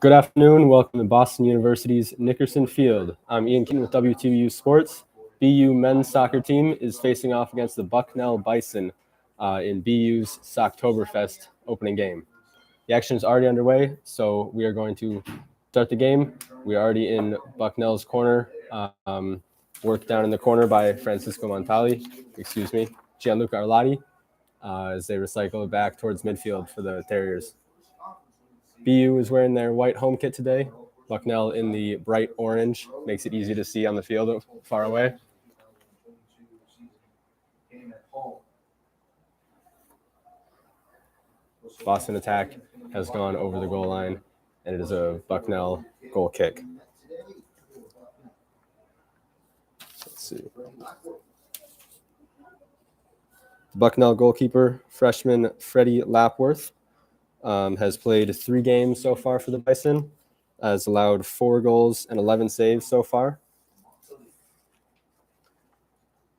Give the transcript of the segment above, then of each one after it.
Good afternoon. Welcome to Boston University's Nickerson Field. I'm Ian Keaton with WTVU Sports. BU men's soccer team is facing off against the Bucknell Bison in BU's Socktoberfest opening game. The action is already underway, so we are going to start the game. We are already in Bucknell's corner, worked down in the corner by Gianluca Arlotti, as they recycle it back towards midfield for the Terriers. BU is wearing their white home kit today. Bucknell in the bright orange makes it easy to see on the field far away. Boston attack has gone over the goal line, and it is a Bucknell goal kick. Let's see. The Bucknell goalkeeper, freshman Freddie Lapworth, has played 3 games so far for the Bison, has allowed 4 goals and 11 saves so far.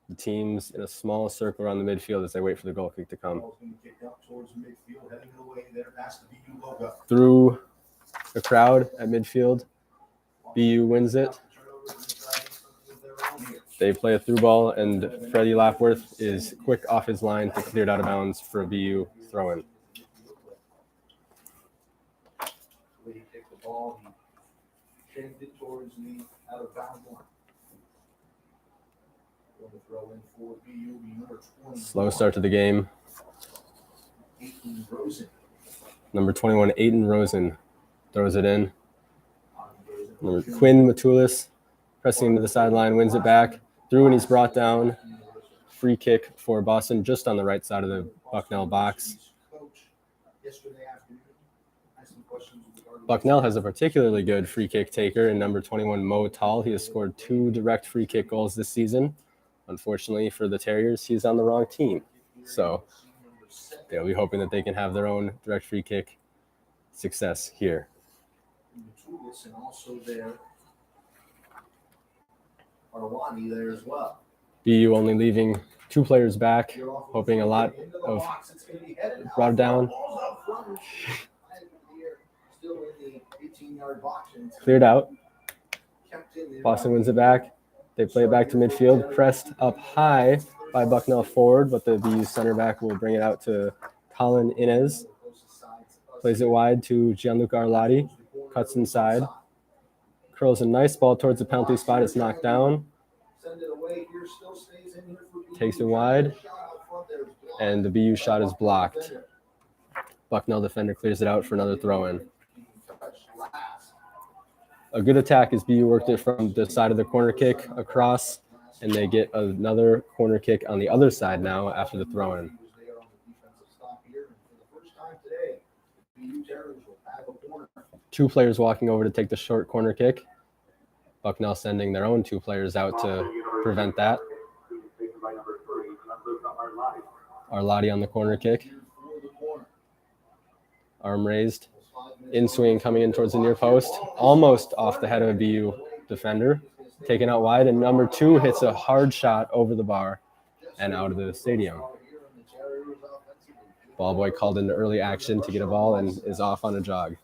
The team's in a small circle around the midfield as they wait for the goal kick to come. Through the crowd at midfield, BU wins it. They play a through ball, and Freddie Lapworth is quick off his line to clear it out of bounds for a BU throw-in. He kicked the ball, he shaved it towards the out of bounds line. Slow start to the game. Number 21, Aiden Rosen, throws it in. Quinn Matulis pressing into the sideline, wins it back. Through, and he's brought down. Free kick for Boston just on the right side of the Bucknell box. Bucknell has a particularly good free kick taker in number 21, Mo Tall. He has scored 2 direct free kick goals this season. Unfortunately for the Terriers, he's on the wrong team. So they'll be hoping that they can have their own direct free kick success here. And also there, Arwani there as well. BU only leaving 2 players back, hoping a lot of brought down. Cleared out. Boston wins it back. They play it back to midfield, pressed up high by Bucknell forward, but the BU center back will bring it out to Colin Inez. Plays it wide to Gianluca Arlotti, cuts inside, curls a nice ball towards the penalty spot. It's knocked down. Takes it wide, and the BU shot is blocked. Bucknell defender clears it out for another throw-in. A good attack as BU worked it from the side of the corner kick across, and they get another corner kick on the other side now after the throw-in. Two players walking over to take the short corner kick. Bucknell sending their own 2 players out to prevent that. Arlotti on the corner kick. Arm raised. In swing coming in towards the near post. Almost off the head of a BU defender. Taken out wide, and number 2 hits a hard shot over the bar and out of the stadium. Ball boy called into early action to get a ball and is off on a jog.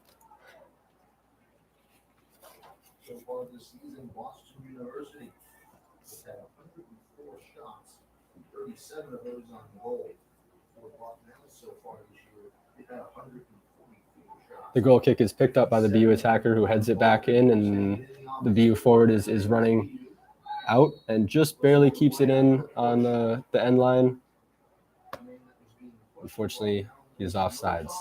So far this season, Boston University has had 104 shots, 37 of those on goal. For Bucknell so far this year, they've had 144 shots. The goal kick is picked up by the BU attacker, who heads it back in, and the BU forward is running out and just barely keeps it in on the end line. Unfortunately, he is offsides.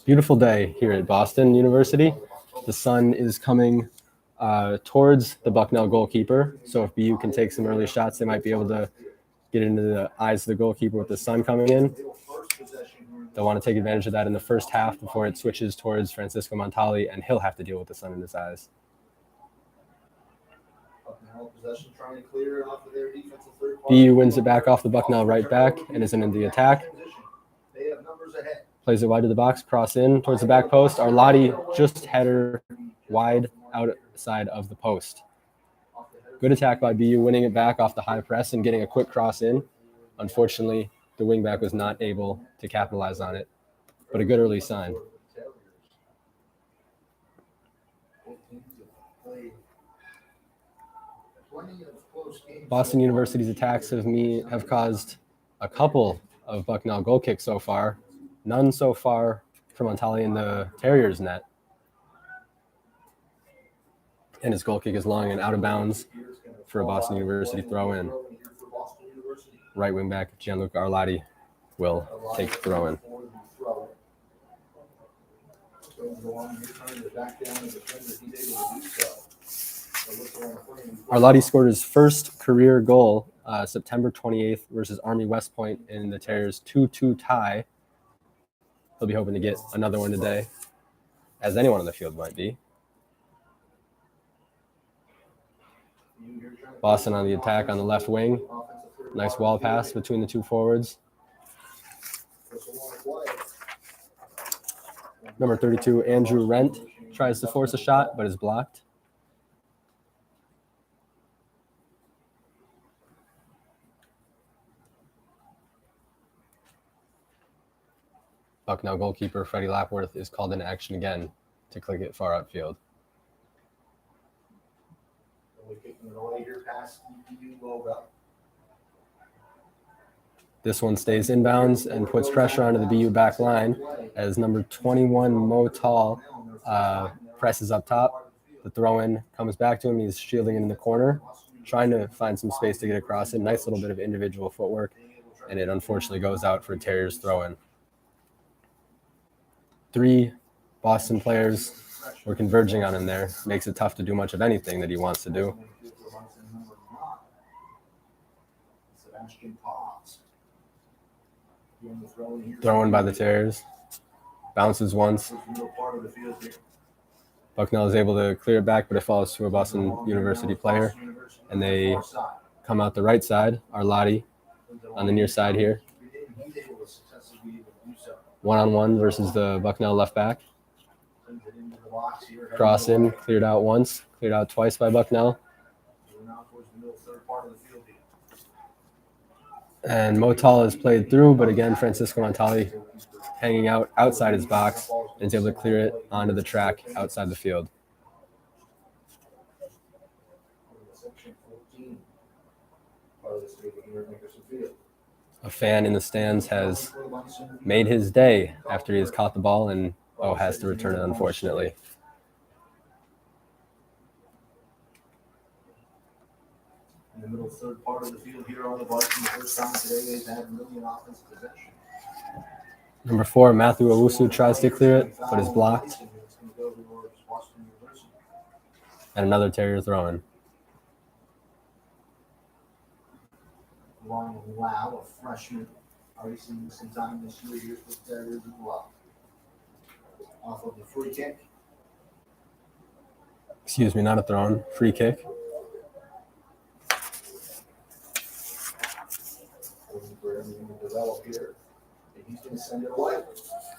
Beautiful day here at Boston University. The sun is coming towards the Bucknell goalkeeper. So if BU can take some early shots, they might be able to get into the eyes of the goalkeeper with the sun coming in. They'll want to take advantage of that in the first half before it switches towards Francisco Montali, and he'll have to deal with the sun in his eyes. BU wins it back off the Bucknell right back and is in the attack. Plays it wide to the box, cross in towards the back post. Arlotti just header wide outside of the post. Good attack by BU, winning it back off the high press and getting a quick cross in. Unfortunately, the wingback was not able to capitalize on it, but a good early sign. Boston University's attacks have caused a couple of Bucknell goal kicks so far. None so far from Untali in the Terriers' net. And his goal kick is long and out of bounds for a Boston University throw in. Right wing back Gianluca Arlotti will take the throw in. Arlotti scored his first career goal September 28th versus Army West Point in the Terriers 2-2 tie. He'll be hoping to get another one today, as anyone on the field might be. Boston on the attack on the left wing. Nice wall pass between the two forwards. Number 32, Andrew Rent, tries to force a shot, but is blocked. Bucknell goalkeeper Freddie Lapworth is called into action again to click it far outfield. This one stays inbounds and puts pressure onto the BU back line as number 21, Mo Tall, presses up top. The throw-in comes back to him. He's shielding in the corner, trying to find some space to get across it. Nice little bit of individual footwork, and it unfortunately goes out for a Terriers throw-in. 3 Boston players were converging on him there. Makes it tough to do much of anything that he wants to do. Thrown by the Terriers. Bounces once. Bucknell is able to clear it back, but it falls to a Boston University player. And they come out the right side. Arlotti on the near side here. One-on-one versus the Bucknell left back. Cross in, cleared out once, cleared out twice by Bucknell. And Motal is played through, but again, Francisco Montali hanging out outside his box and is able to clear it onto the track outside the field. A fan in the stands has made his day after he has caught the ball and has to return it, unfortunately. In the middle third part of the field here on the Varsity, the first time today they've had really an offensive possession. Number 4, Matthew Owusu tries to clear it, but is blocked. And another Terrier throw-in. Ryan Lau, a freshman, already seen some time this year here for the Terriers as well. Off of the free kick. Excuse me, not a throw-in, free kick.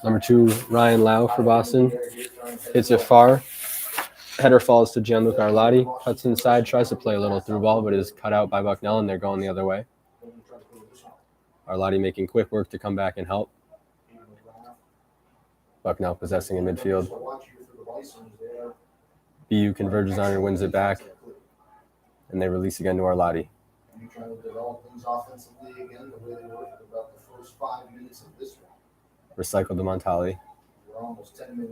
Number 2, Ryan Lau for Boston. Hits it far. Header falls to Gianluca Arlotti. Cuts inside, tries to play a little through ball, but is cut out by Bucknell, and they're going the other way. Arlotti making quick work to come back and help. Bucknell possessing in midfield. BU converges on and wins it back, and they release again to Arlotti. Trying to develop things offensively again the way they were for about the first 5 minutes of this one. Recycled to Montali.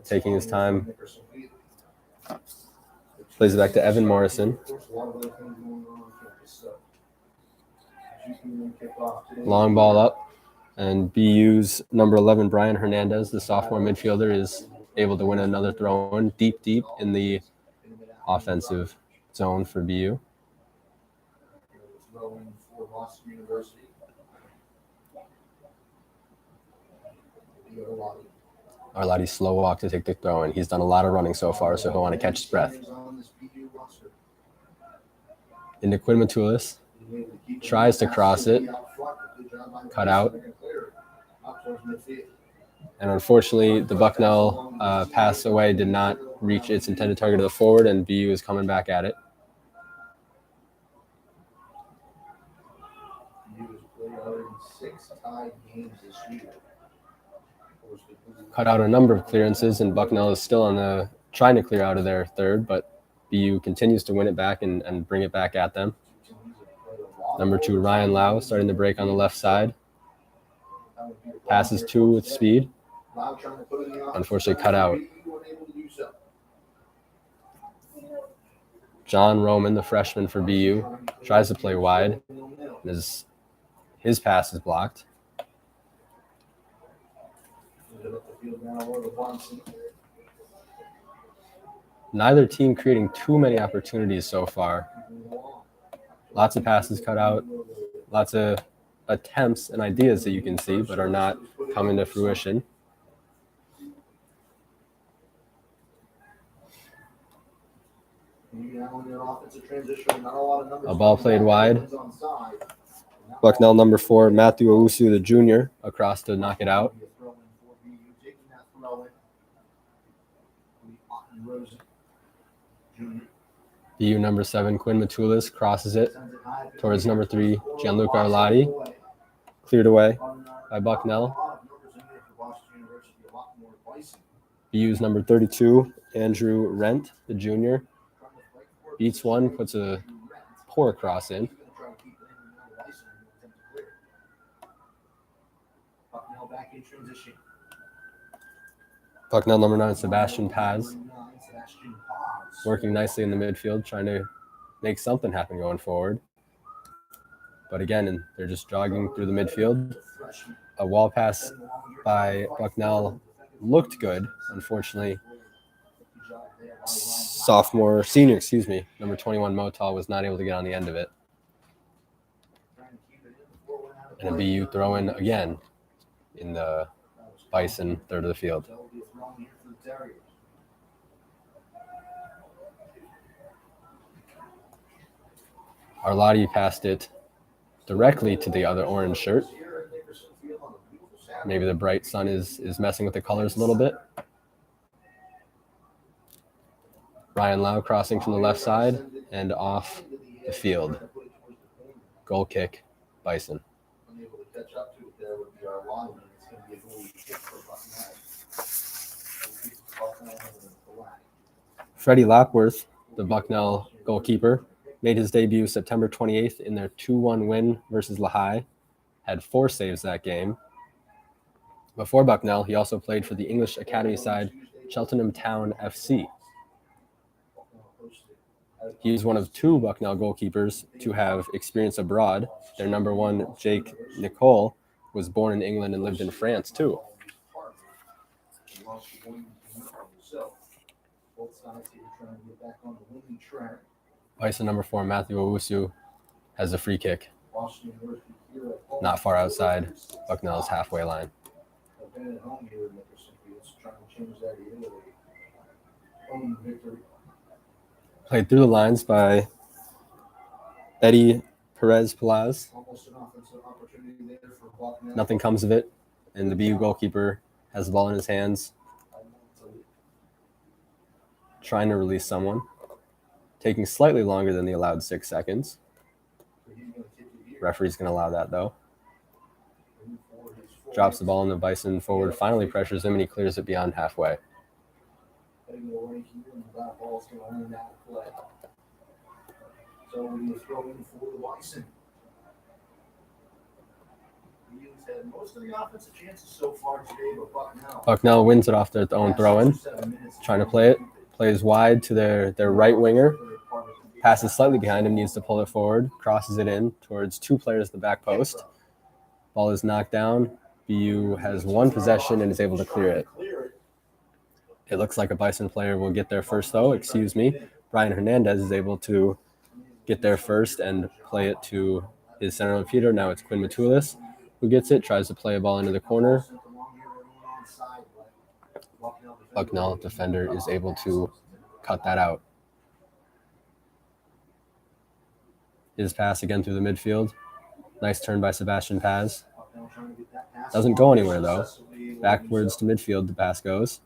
Taking his time. Plays it back to Evan Morrison. Long ball up. And BU's number 11, Brian Hernandez, the sophomore midfielder, is able to win another throw-in deep in the offensive zone for BU. For Boston University. Arlotti slow walk to take the throw in. He's done a lot of running so far, so he'll want to catch his breath. Into Quinn Matulis. Tries to cross it. Cut out. And unfortunately, the Bucknell pass away did not reach its intended target of the forward, and BU is coming back at it. BU has played 106 tied games this year. Cut out a number of clearances, and Bucknell is still on the trying to clear out of their third, but BU continues to win it back and bring it back at them. Number 2, Ryan Lau, starting the break on the left side. Passes 2 with speed. Unfortunately, cut out. John Roman, the freshman for BU, tries to play wide. His pass is blocked. Neither team creating too many opportunities so far. Lots of passes cut out, lots of attempts and ideas that you can see, but are not coming to fruition. A ball played wide. Bucknell number 4, Matthew Owusu, the junior, across to knock it out. BU number 7, Quinn Matulis, crosses it towards number 3, Gianluca Arlotti. Cleared away by Bucknell. BU's number 32, Andrew Rent, the junior, beats one, puts a poor cross in. Bucknell number 9, Sebastian Paz, working nicely in the midfield, trying to make something happen going forward. But again, they're just jogging through the midfield. A wall pass by Bucknell looked good. Unfortunately, senior, number 21, Motal, was not able to get on the end of it. And a BU throw in again in the Bison third of the field. Arlotti passed it directly to the other orange shirt. Maybe the bright sun is messing with the colors a little bit. Ryan Lau crossing from the left side and off the field. Goal kick, Bison. Freddie Lapworth, the Bucknell goalkeeper, made his debut September 28th in their 2-1 win versus Lehigh. Had 4 saves that game. Before Bucknell, he also played for the English Academy side, Cheltenham Town FC. He is one of 2 Bucknell goalkeepers to have experience abroad. Their number 1, Jake Nicole, was born in England and lived in France too. Bison number 4, Matthew Owusu, has a free kick. Not far outside Bucknell's halfway line. Played through the lines by Eddie Perez-Pelaz. Nothing comes of it, and the BU goalkeeper has the ball in his hands, trying to release someone, taking slightly longer than the allowed 6 seconds. Referee's going to allow that, though. Drops the ball in the Bison forward, finally pressures him, and he clears it beyond halfway. Bucknell wins it off their own throw-in, trying to play it. Plays wide to their right winger. Passes slightly behind him, needs to pull it forward. Crosses it in towards 2 players at the back post. Ball is knocked down. BU has 1 possession and is able to clear it. It looks like a Bison player will get there first, though. Brian Hernandez is able to get there first and play it to his center midfielder. Now it's Quinn Matulis who gets it, tries to play a ball into the corner. Bucknell defender is able to cut that out. His pass again through the midfield. Nice turn by Sebastian Paz. Doesn't go anywhere, though. Backwards to midfield, the pass goes.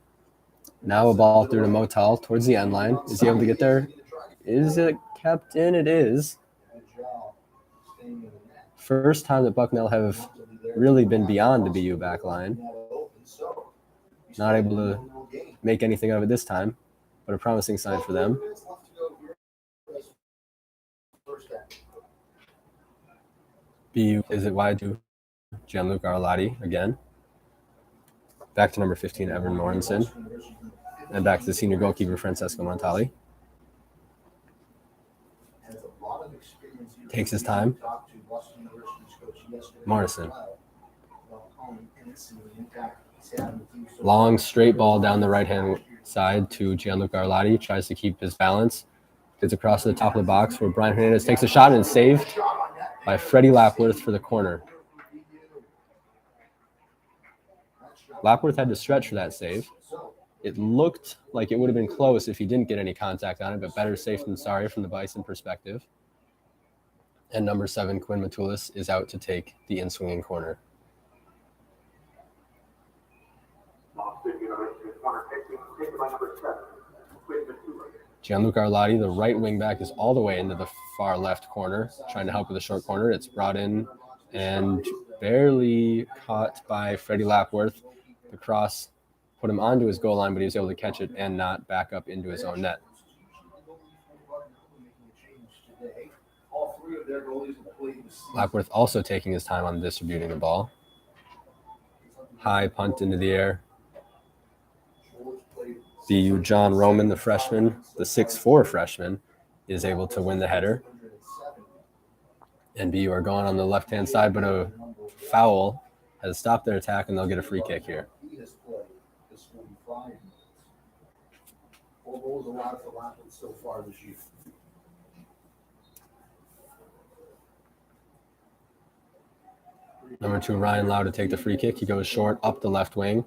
Now a ball through to Motel towards the end line. Is he able to get there? Is it kept in? It is. First time that Bucknell have really been beyond the BU back line. Not able to make anything of it this time, but a promising sign for them. BU plays it wide to Gianluca Arlotti again. Back to number 15, Evan Morrison. And back to the senior goalkeeper, Francesco Montali. Takes his time. Morrison. Long, straight ball down the right-hand side to Gianluca Arlotti. Tries to keep his balance. Gets across to the top of the box where Brian Hernandez takes a shot and is saved by Freddie Lapworth for the corner. Lapworth had to stretch for that save. It looked like it would have been close if he didn't get any contact on it, but better safe than sorry from the Bison perspective. And number 7, Quinn Matulis, is out to take the in-swinging corner. Gianluca Arlotti, the right wing back, is all the way into the far left corner, trying to help with a short corner. It's brought in and barely caught by Freddie Lapworth. The cross put him onto his goal line, but he was able to catch it and not back up into his own net. Lapworth also taking his time on distributing the ball. High punt into the air. BU John Roman, the freshman, the 6'4" freshman, is able to win the header. And BU are going on the left-hand side, but a foul has stopped their attack, and they'll get a free kick here. Number 2, Ryan Lau to take the free kick. He goes short up the left wing.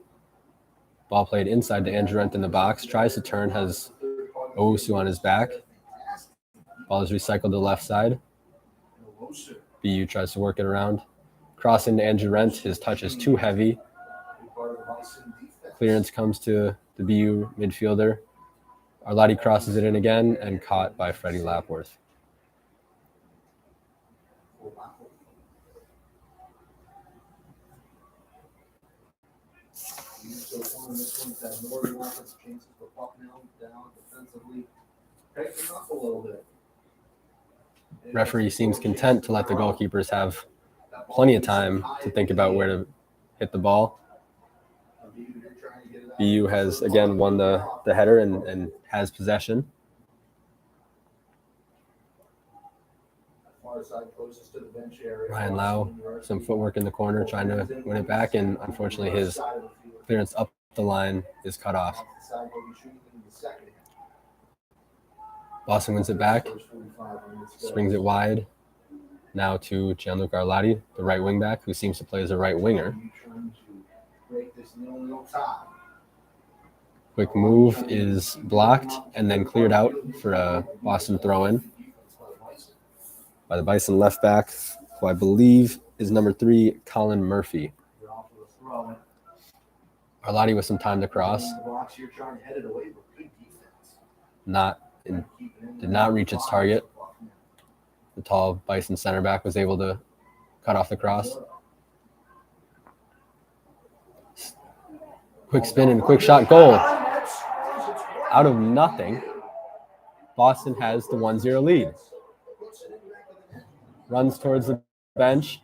Ball played inside to Andrew Rent in the box. Tries to turn, has Owusu on his back. Ball is recycled to the left side. BU tries to work it around. Cross into Andrew Rent. His touch is too heavy. Clearance comes to the BU midfielder. Arlotti crosses it in again and caught by Freddie Lapworth. Referee seems content to let the goalkeepers have plenty of time to think about where to hit the ball. BU has again won the header and has possession. Ryan Lau, some footwork in the corner, trying to win it back, and unfortunately his clearance up the line is cut off. Boston wins it back, springs it wide, now to Gianluca Arlotti, the right wing back, who seems to play as a right winger. Quick move is blocked and then cleared out for a Boston throw-in by the Bison left back, who I believe is number 3, Colin Murphy. Arlotti with some time to cross. Did not reach its target. The tall Bison center back was able to cut off the cross. Quick spin and quick shot, goal. Out of nothing, Boston has the 1-0 lead. Runs towards the bench.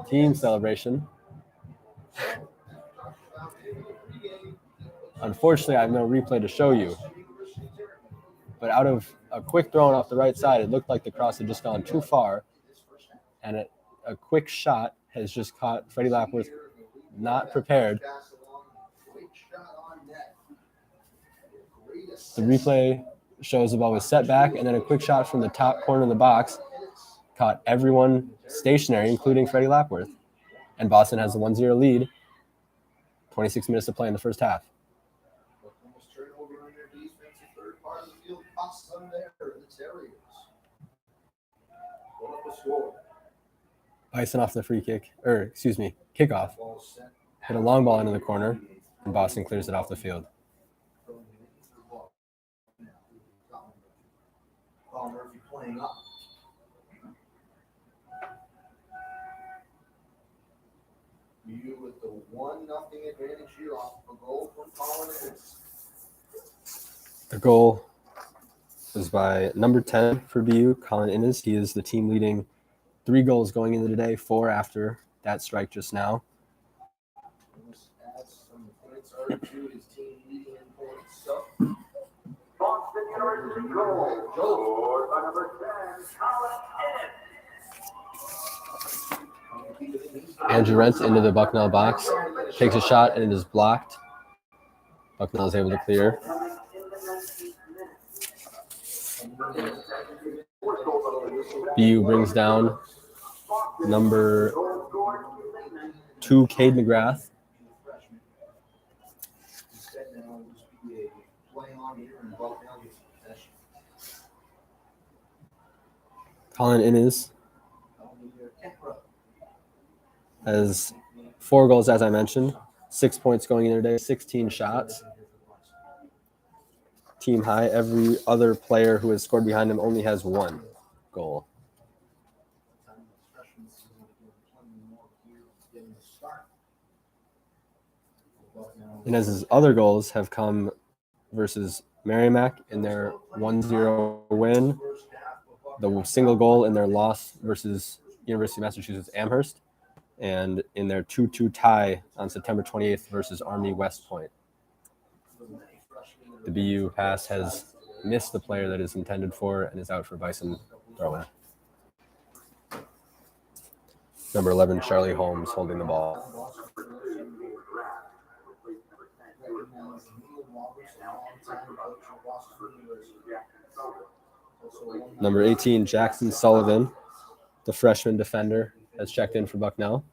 Team celebration. Unfortunately, I have no replay to show you. But out of a quick throw off the right side, it looked like the cross had just gone too far. And a quick shot has just caught Freddie Lapworth not prepared. The replay shows the ball was set back, and then a quick shot from the top corner of the box caught everyone stationary, including Freddie Lapworth. And Boston has the 1-0 lead. 26 minutes to play in the first half. Bison off the free kick, kickoff. Hit a long ball into the corner, and Boston clears it off the field. Murphy playing up. You with the 1-0 advantage here off a goal from Colin Innes. The goal was by number 10 for BU, Colin Innes. He is the team leading 3 goals going into today, 4 after that strike just now. This adds some points to his team leading in points. So, Boston University goal scored by number 10, Colin Innes. Andrew Rent into the Bucknell box, takes a shot, and it is blocked. Bucknell is able to clear. BU brings down number 2, Cade McGrath. Colin Innes has 4 goals, as I mentioned, 6 points going in today, 16 shots. Team high. Every other player who has scored behind him only has 1 goal. Inez's other goals have come versus Merrimack in their 1-0 win, the single goal in their loss versus University of Massachusetts Amherst, and in their 2-2 tie on September 28th versus Army West Point. The BU pass has missed the player that is intended for and is out for Bison throw-in. Number 11, Charlie Holmes, holding the ball. Number 18, Jackson Sullivan, the freshman defender, has checked in for Bucknell.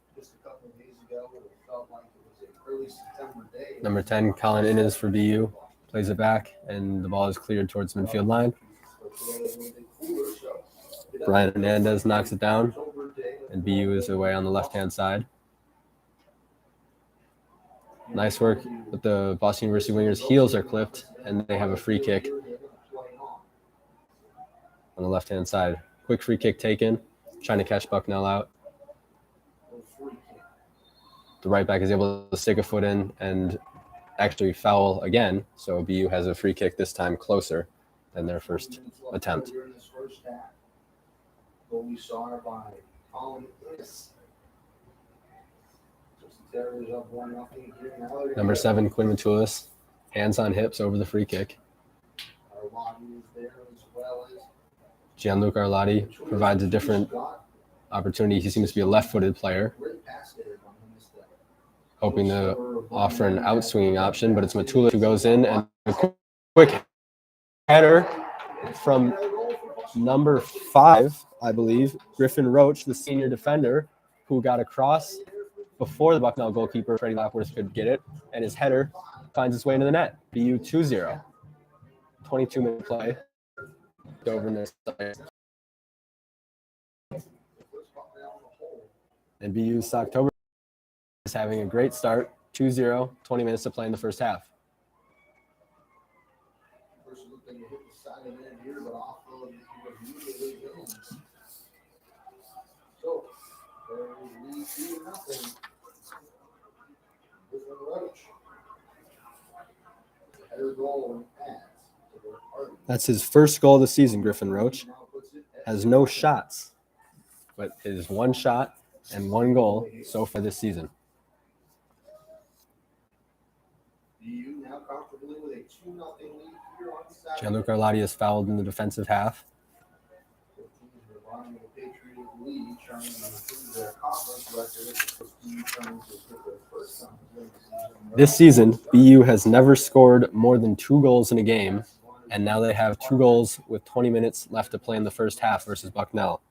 Number 10, Colin Innes for BU, plays it back, and the ball is cleared towards the midfield line. Brian Hernandez knocks it down, and BU is away on the left-hand side. Nice work, but the Boston University wingers' heels are clipped, and they have a free kick on the left-hand side. Quick free kick taken, trying to catch Bucknell out. The right back is able to stick a foot in and actually foul again, so BU has a free kick this time closer than their first attempt. Number 7, Quinn Matulis, hands on hips over the free kick. Gianluca Arlotti provides a different opportunity. He seems to be a left-footed player, hoping to offer an out-swinging option, but it's Matulis who goes in, and a quick header from number 5, I believe, Griffin Roach, the senior defender, who got across before the Bucknell goalkeeper, Freddie Lapworth, could get it, and his header finds its way into the net. BU 2-0. 22-minute play. Over in their side. And BU's October is having a great start. 2-0, 20 minutes to play in the first half. That's his first goal of the season, Griffin Roach. Has no shots, but it is 1 shot and 1 goal so far this season. Gianluca Arlotti is fouled in the defensive half. This season, BU has never scored more than 2 goals in a game, and now they have 2 goals with 20 minutes left to play in the first half versus Bucknell.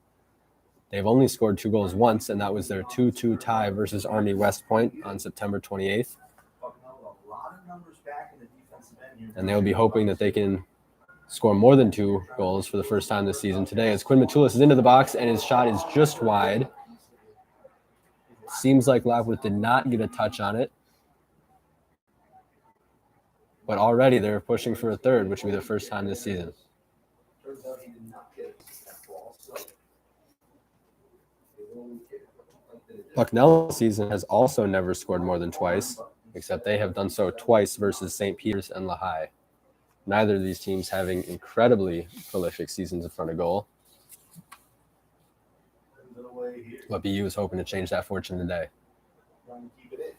They've only scored 2 goals once, and that was their 2-2 tie versus Army West Point on September 28th. And they'll be hoping that they can score more than 2 goals for the first time this season today, as Quinn Matulis is into the box, and his shot is just wide. Seems like Lapworth did not get a touch on it. But already they're pushing for a third, which will be the first time this season. Turns out he did not get that ball, so Bucknell season has also never scored more than twice, except they have done so twice versus St. Peter's and Lehigh. Neither of these teams having incredibly prolific seasons in front of goal. But BU is hoping to change that fortune today. trying to keep it in.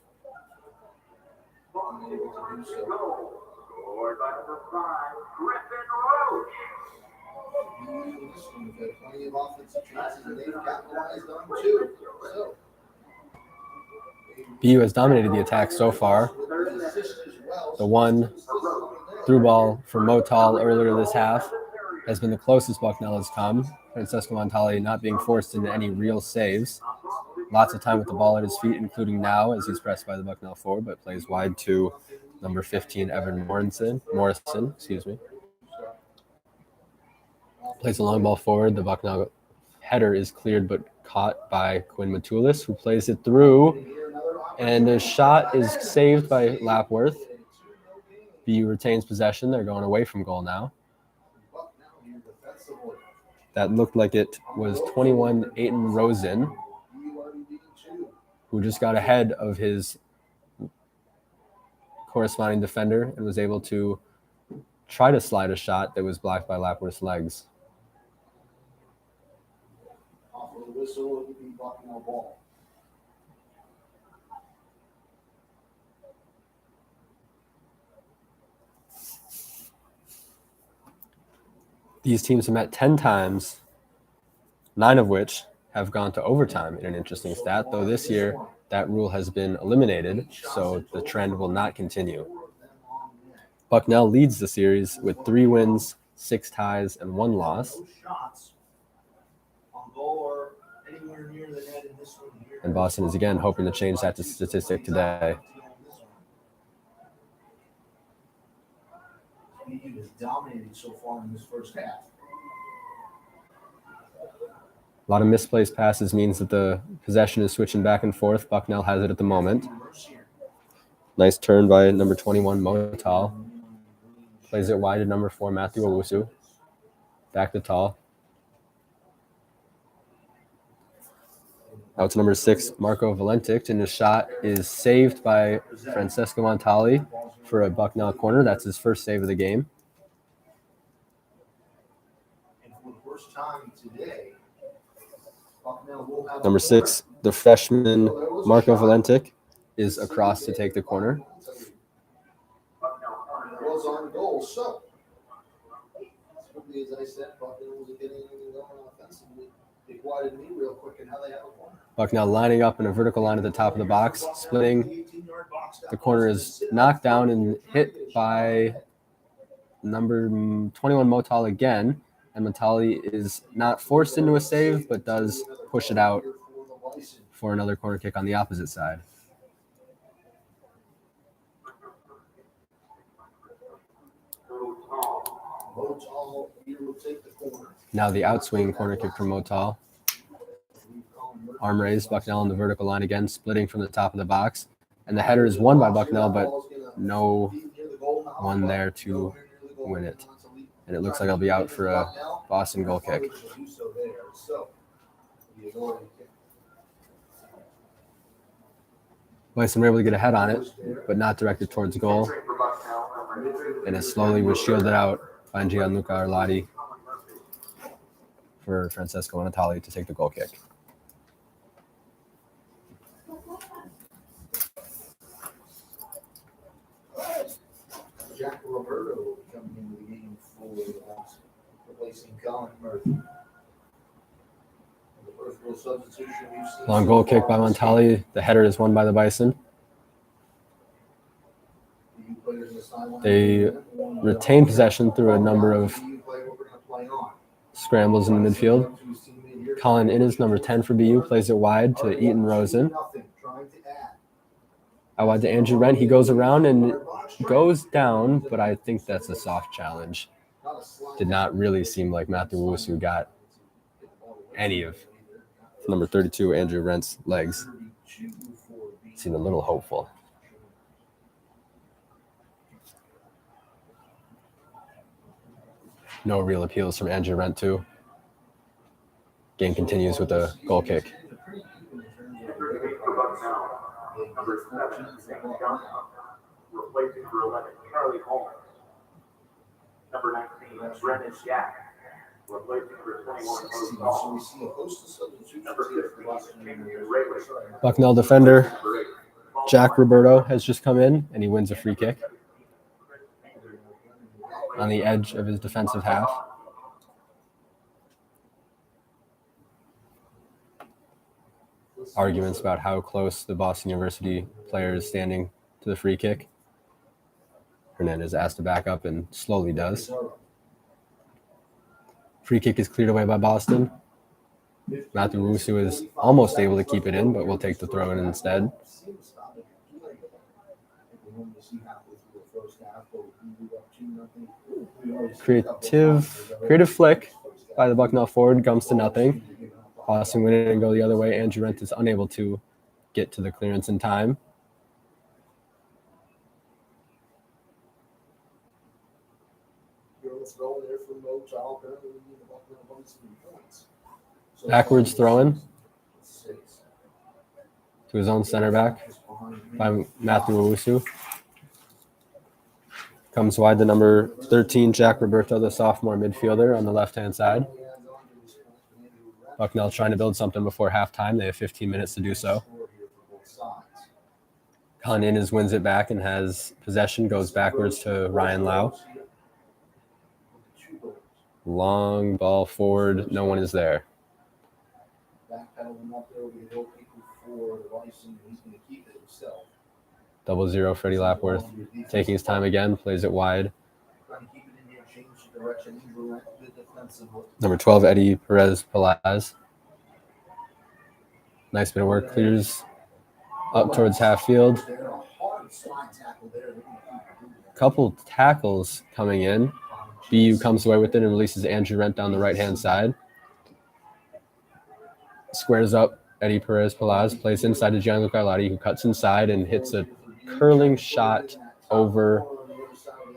Unable to do so. Scored by number 5, Griffin Roach. This one has had plenty of offensive chances, and they've capitalized on two. So, BU has dominated the attack so far. The one through ball for Motal earlier this half has been the closest Bucknell has come. Francesco Montali not being forced into any real saves. Lots of time with the ball at his feet, including now as he's pressed by the Bucknell forward, but plays wide to number 15, Evan Morrison. Plays a long ball forward. The Bucknell header is cleared but caught by Quinn Matulis, who plays it through. And the shot is saved by Lapworth. BU retains possession. They're going away from goal now. That looked like it was 21, Aiton Rosen, who just got ahead of his corresponding defender and was able to try to slide a shot that was blocked by Lapworth's legs. off of the whistle, it would be Bucknell ball. These teams have met 10 times, 9 of which have gone to overtime in an interesting stat, though this year that rule has been eliminated, so the trend will not continue. Bucknell leads the series with 3 wins, 6 ties, and 1 loss. And Boston is again hoping to change that statistic today. He has dominated so far in this first half. A lot of misplaced passes means that the possession is switching back and forth. Bucknell has it at the moment. Nice turn by number 21, Motal. Plays it wide to number 4, Matthew Owusu. Back to Tall. Out to number 6, Marco Valentix, and his shot is saved by Francesco Montali for a Bucknell corner. That's his first save of the game. And for the first time today, Bucknell will have Number 6, the freshman Marco Valentix, is across to take the corner. It was on goal, so as quickly as I said, Bucknell wasn't getting anything going offensively. They quieted me real quick, and now they have a corner. Bucknell lining up in a vertical line at the top of the box, splitting. The corner is knocked down and hit by number 21 Motal again, and Montali is not forced into a save, but does push it out for another corner kick on the opposite side. Motal here will take the corner. Now the outswing corner kick from Motal. Arm raised, Bucknell on the vertical line again, splitting from the top of the box. And the header is won by Bucknell, but no one there to win it. And it looks like I'll be out for a Boston goal kick. Bison were able to get ahead on it, but not directed towards goal. And it slowly was shielded out by Gianluca Arlotti for Francesco Montali to take the goal kick. Jack Roberto coming into the game for the Boston, replacing Colin Murphy. The first real substitution we've seen. Long goal kick by Montali. The header is won by the Bison. They retain possession through a number of scrambles in the midfield. Colin Innes, number 10 for BU, plays it wide to Aiton Rosen. Out wide to Andrew Rent. He goes around and goes down, but I think that's a soft challenge. Did not really seem like Matthew Owusu got any of number 32, Andrew Rent's legs. Seemed a little hopeful. No real appeals from Andrew Rent, too. Game continues with a goal kick. Number 7, James Johnson. Replacing number 11, Charlie Holmes. Number 19, Brendan Jack. Replacing number 21, Rose Hall. Number 15, James Rayleigh. Bucknell defender Jack Roberto has just come in, and he wins a free kick on the edge of his defensive half. Arguments about how close the Boston University player is standing to the free kick. Hernandez asked to back up and slowly does. Free kick is cleared away by Boston. Matthew Wusu is almost able to keep it in, but will take the throw in instead. Creative flick by the Bucknell forward comes to nothing. Boston win it and go the other way. Andrew Rent is unable to get to the clearance in time. Backwards throw-in to his own center back by Matthew Owusu. Comes wide to number 13, Jack Roberto, the sophomore midfielder on the left-hand side. Bucknell trying to build something before halftime. They have 15 minutes to do so. Hernandez wins it back and has possession, goes backwards to Ryan Lau. Long ball forward, no one is there. 0-0 Freddie Lapworth taking his time again, plays it wide. Number 12, Eddie Perez-Pelaz. Nice bit of work, clears up towards half field. Couple tackles coming in. BU comes away with it and releases Andrew Rent down the right-hand side. Squares up Eddie Perez-Pelaz, plays inside to Gianluca Arlotti, who cuts inside and hits a curling shot over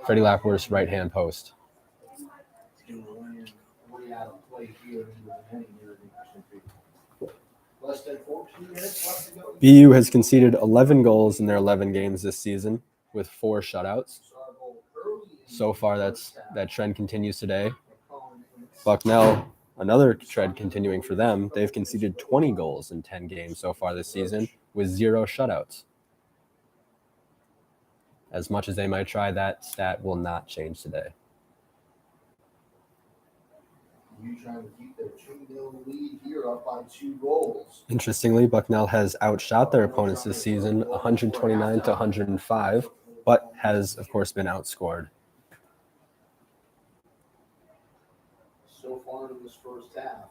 Freddie Lapworth's right-hand post. BU has conceded 11 goals in their 11 games this season with 4 shutouts. So far, that trend continues today. Bucknell, another trend continuing for them. They've conceded 20 goals in 10 games so far this season with 0 shutouts. As much as they might try, that stat will not change today. Interestingly, Bucknell has outshot their opponents this season 129 to 105, but has, of course, been outscored.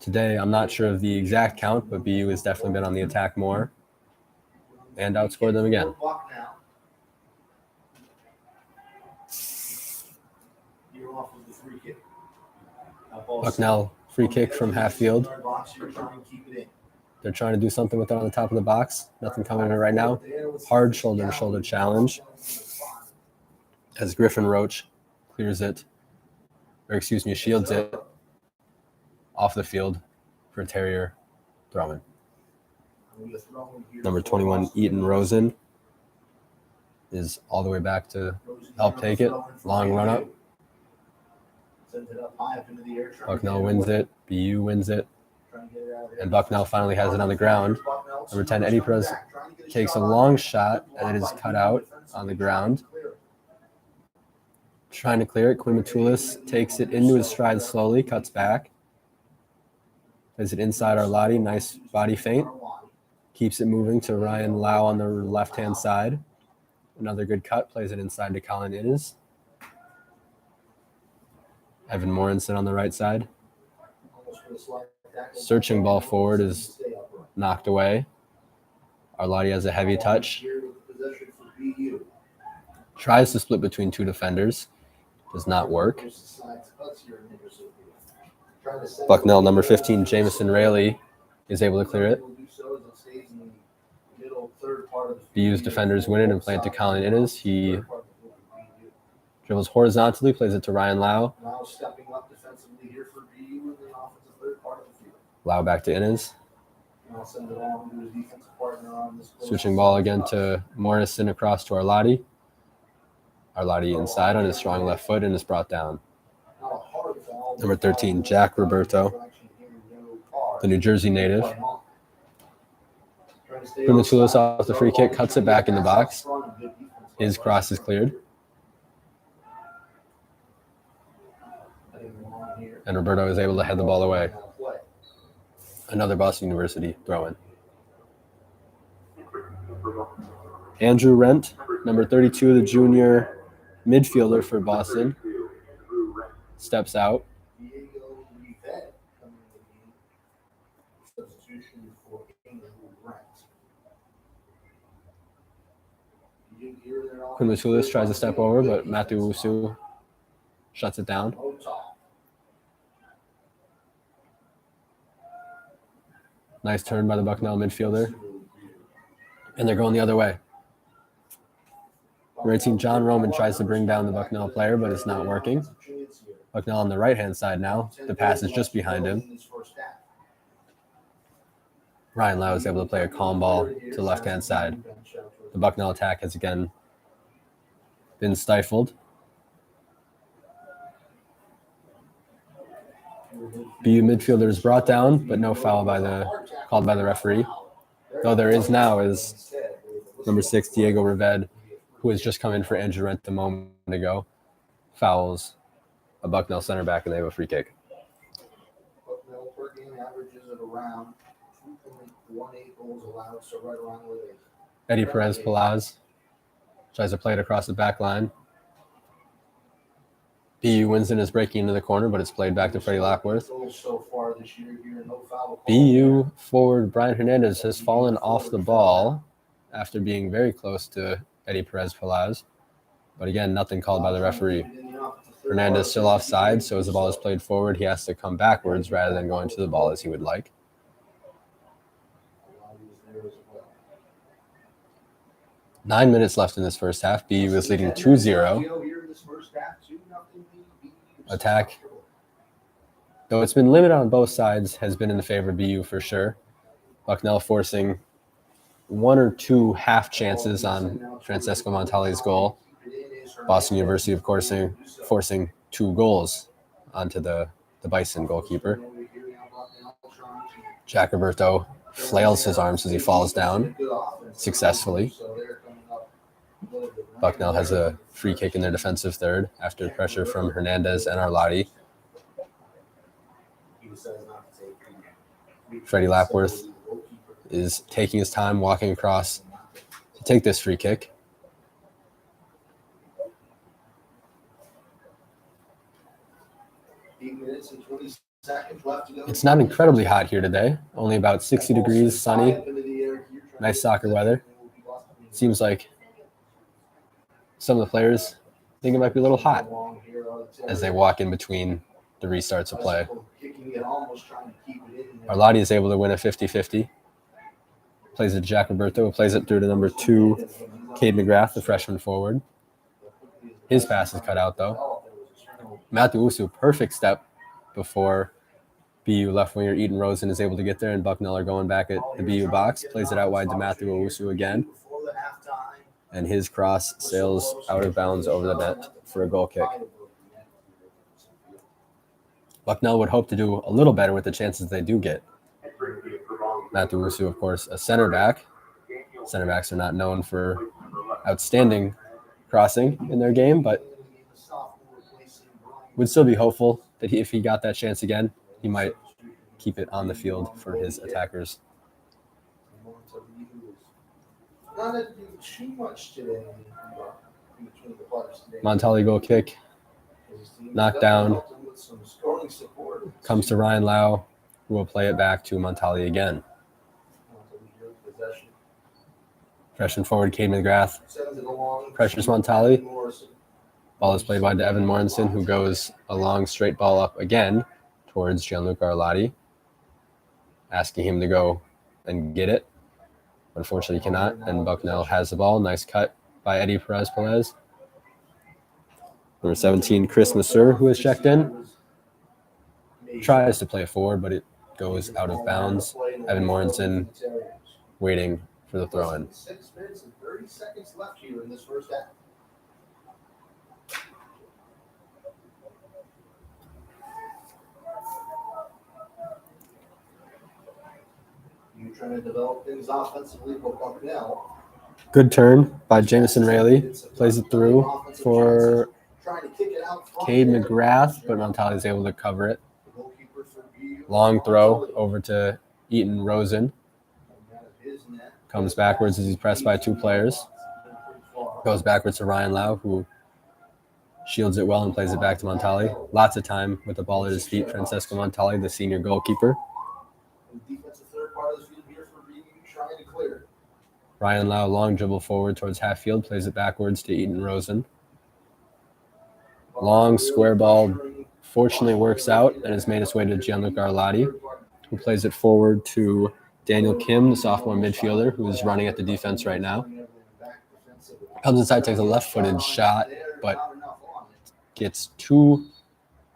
Today, I'm not sure of the exact count, but BU has definitely been on the attack more and outscored them again. Bucknell, free kick from half field. They're trying to do something with it on the top of the box. Nothing coming in right now. Hard shoulder-to-shoulder challenge as Griffin Roach clears it, shields it off the field for Terrier Throman. Number 21, Eaton Rosen, is all the way back to help take it. Long run up. Bucknell wins it. BU wins it. And Bucknell finally has it on the ground. Number 10, Eddie Perez takes a long shot, and it is cut out on the ground. Trying to clear it. Quinn Matulis takes it into his stride slowly, cuts back. Plays it inside Arlotti. Nice body feint. Keeps it moving to Ryan Lau on the left-hand side. Another good cut. Plays it inside to Colin Innes. Evan Morrison on the right side. Searching ball forward is knocked away. Arlotti has a heavy touch. Tries to split between 2 defenders. Does not work. Bucknell, number 15, Jamison Rayleigh, is able to clear it. BU's defenders win it and play it to Colin Innes. He dribbles horizontally, plays it to Ryan Lau. Now stepping up defensively here for BU in the offensive third part of the field. Lau back to Innes. Now send it on to his defensive partner on this. Switching ball again to Morrison across to Arlotti. Arlotti inside on his strong left foot and is brought down. Number 13, Jack Roberto, the New Jersey native. Primatulis off the free kick, cuts it back in the box. His cross is cleared. And Roberto is able to head the ball away. Another Boston University throw-in. Andrew Rent, number 32, the junior midfielder for Boston, steps out. Primatulis tries to step over, but Matthew Usu shuts it down. Nice turn by the Bucknell midfielder. And they're going the other way. Number 18, John Roman tries to bring down the Bucknell player, but it's not working. Bucknell on the right-hand side now. The pass is just behind him. Ryan Lau is able to play a calm ball to the left-hand side. The Bucknell attack has again been stifled. BU midfielder is brought down, but no foul called by the referee. Though there is now is number 6, Diego Rived, who has just come in for Andrew Rent a moment ago, fouls a Bucknell center back, and they have a free kick. Bucknell per game averages at around 2.18 goals allowed, so right around where they. Eddie Perez-Palaz tries to play it across the back line. BU wins and is breaking into the corner, but it's played back to Freddie Lapworth. BU forward Brian Hernandez has fallen off the ball after being very close to Eddie Perez-Palaz. But again, nothing called by the referee. Hernandez still offside, so as the ball is played forward, he has to come backwards rather than going to the ball as he would like. 9 minutes left in this first half. BU is leading 2-0. Attack, though it's been limited on both sides, has been in the favor of BU for sure. Bucknell forcing 1 or 2 half chances on Francesco Montali's goal. Boston University, of course, forcing 2 goals onto the Bison goalkeeper. Jack Roberto flails his arms as he falls down successfully. Bucknell has a free kick in their defensive third after pressure from Hernandez and Arlotti. Freddie Lapworth is taking his time walking across to take this free kick. It's not incredibly hot here today, only about 60 degrees, sunny, nice soccer weather. Seems like some of the players think it might be a little hot as they walk in between the restarts of play. Arlotti is able to win a 50-50. Plays it to Jack Roberto, who plays it through to number 2, Cade McGrath, the freshman forward. His pass is cut out, though. Matthew Usu, perfect step before BU left winger Eden Rosen is able to get there, and Bucknell are going back at the BU box. Plays it out wide to Matthew Usu again. And his cross sails out of bounds over the net for a goal kick. Bucknell would hope to do a little better with the chances they do get. Matthew Usu, of course, a center back. Center backs are not known for outstanding crossing in their game, but would still be hopeful that if he got that chance again, he might keep it on the field for his attackers. Not do too much today between the players today. Montali goal kick, knocked down, comes to Ryan Lau, who will play it back to Montali again. Freshman forward Cade McGrath pressures Montali. Ball is played wide to Evan Morrison, who goes a long straight ball up again towards Gianluca Arlotti, asking him to go and get it. Unfortunately, he cannot, and Bucknell has the ball. Nice cut by Eddie Perez. Number 17, Chris Masur, who has checked in. Tries to play forward, but it goes out of bounds. Evan Morrison waiting for the throw-in. 6 minutes and 30 seconds left here in this first half. You trying to develop things offensively for Bucknell. Good turn by Jamison Raley. Plays it through for Trying to kick it out front Cade there. McGrath, but Montali is able to cover it. The goalkeeper for BU. Long throw over to Eaton Rosen. Comes backwards as he's pressed by 2 players. Goes backwards to Ryan Lau, who shields it well and plays it back to Montali. Lots of time with the ball at his feet. Francesco Montali, the senior goalkeeper. Defensive third part of the field here for BU, trying to clear. Ryan Lau, long dribble forward towards half field, plays it backwards to Eaton Rosen. Long square ball fortunately works out and has made its way to Gianluca Arlotti, who plays it forward to Daniel Kim, the sophomore midfielder, who is running at the defense right now. Comes inside, takes a left-footed shot, but gets too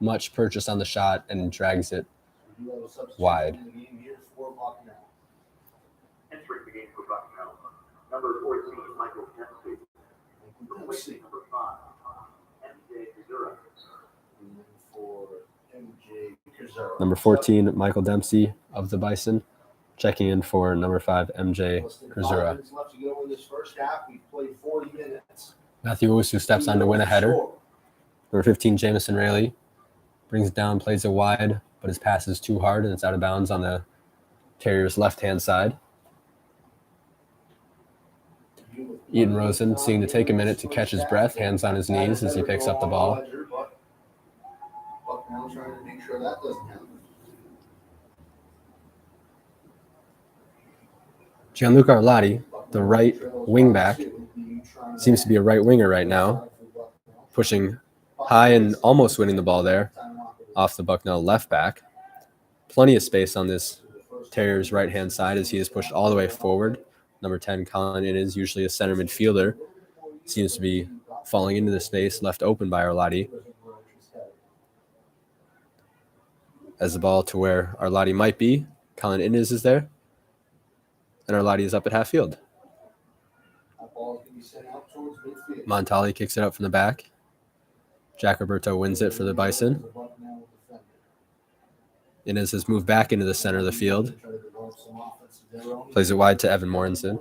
much purchase on the shot and drags it wide. Entering the game for Bucknell, number 14, Michael Dempsey. Replacing number 5, MJ Kazura. For MJ Kazura. Number 14, Michael Dempsey of the Bison, checking in for number 5, MJ Kazura. Left to go in this first half. We've played 40 minutes. Matthew Owusu steps on to win a header. Number 15, Jamison Raley, brings it down, plays it wide, but his pass is too hard and it's out of bounds on the Terriers' left-hand side. Eaton Rosen seeing to take a minute to catch his breath, hands on his knees as he picks up the ball. Bucknell trying to make sure that doesn't happen. Gianluca Arlotti, the right wingback, seems to be a right winger right now, pushing high and almost winning the ball there off the Bucknell left back. Plenty of space on this Terriers' right-hand side as he is pushed all the way forward. Number 10, Colin Innes, usually a center midfielder, seems to be falling into the space left open by Arlotti. As the ball to where Arlotti might be, Colin Innes is there, and Arlotti is up at half field. Montali kicks it out from the back. Jack Roberto wins it for the Bison. Inez has moved back into the center of the field. Plays it wide to Evan Morrison.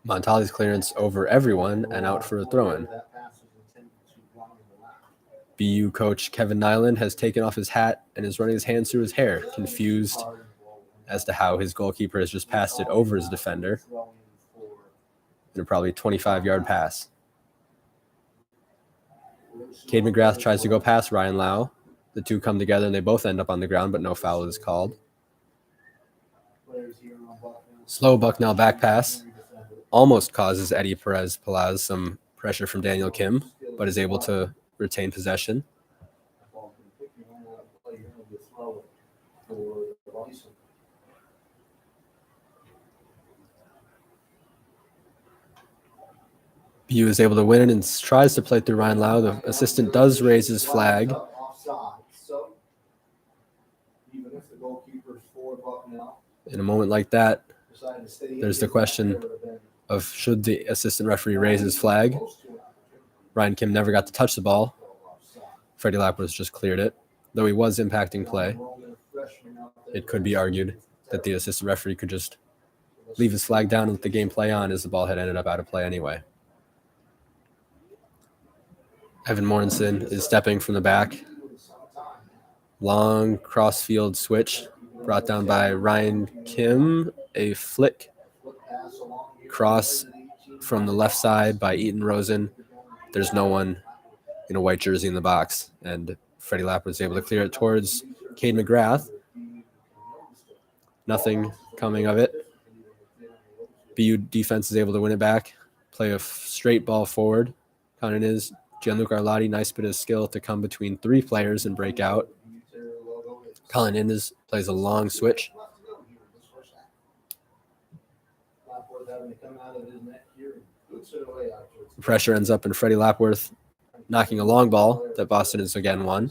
Montali's clearance over everyone and out for a throw-in. BU coach Kevin Nyland has taken off his hat and is running his hands through his hair, confused as to how his goalkeeper has just passed it over his defender in a probably 25-yard pass. Cade McGrath tries to go past Ryan Lau. The two come together and they both end up on the ground, but no foul is called. Slow Bucknell back pass almost causes Eddie Perez-Palaz some pressure from Daniel Kim, but is able to retain possession. BU is able to win it and tries to play through Ryan Lau. The assistant does raise his flag. In a moment like that, there's the question of should the assistant referee raise his flag. Ryan Kim never got to touch the ball. Freddie Lapworth just cleared it. Though he was impacting play, it could be argued that the assistant referee could just leave his flag down and let the game play on, as the ball had ended up out of play anyway. Evan Morrison is stepping from the back. Long cross-field switch brought down by Ryan Kim. A flick cross from the left side by Eaton Rosen. There's no one in a white jersey in the box, and Freddie Lapper was able to clear it towards Cade McGrath. Nothing coming of it. BU defense is able to win it back, play a straight ball forward. Hernandez Gianluca Arlotti, nice bit of skill to come between 3 players and break out. Colin Indes plays a long switch. The pressure ends up in Freddie Lapworth knocking a long ball that Boston has again won.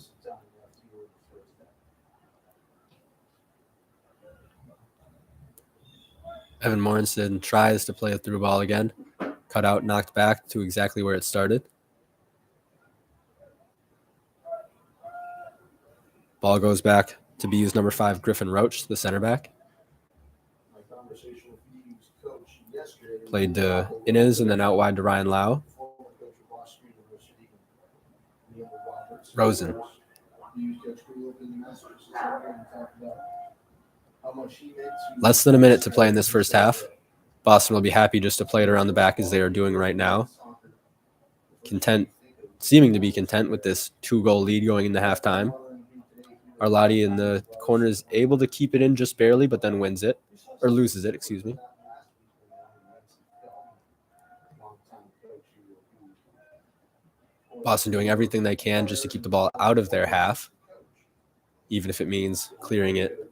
Evan Morrison tries to play a through ball again. Cut out, knocked back to exactly where it started. Ball goes back to BU's number 5, Griffin Roach, the center back. Played to Inez and then out wide to Ryan Lau. Rosen. Less than a minute to play in this first half. Boston will be happy just to play it around the back as they are doing right now. Seeming to be content with this 2-goal lead going into halftime. Arlotti in the corner is able to keep it in just barely, but then loses it, excuse me. Boston doing everything they can just to keep the ball out of their half, even if it means clearing it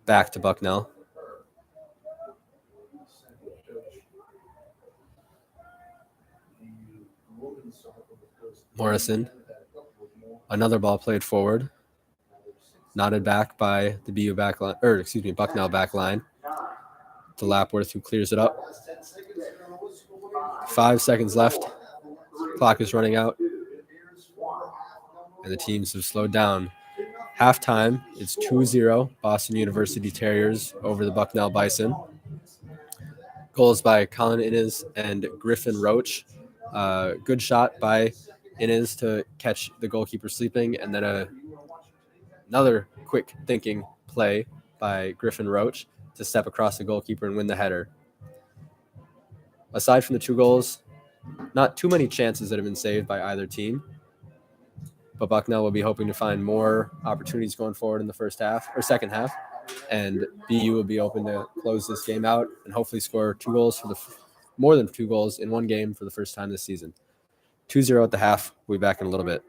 back to Bucknell. Morrison, another ball played forward, nodded back by the Bucknell back line to Lapworth, who clears it up. 5 seconds left. Clock is running out, and the teams have slowed down. Halftime, it's 2-0 Boston University Terriers over the Bucknell Bison. Goals by Colin Inez and Griffin Roach. Good shot by Inez to catch the goalkeeper sleeping, and then another quick thinking play by Griffin Roach to step across the goalkeeper and win the header. Aside from the 2 goals, not too many chances that have been saved by either team, but Bucknell will be hoping to find more opportunities going forward in the second half, and BU will be open to close this game out and hopefully score 2 goals more than 2 goals in one game for the first time this season. 2-0 at the half. We'll be back in a little bit.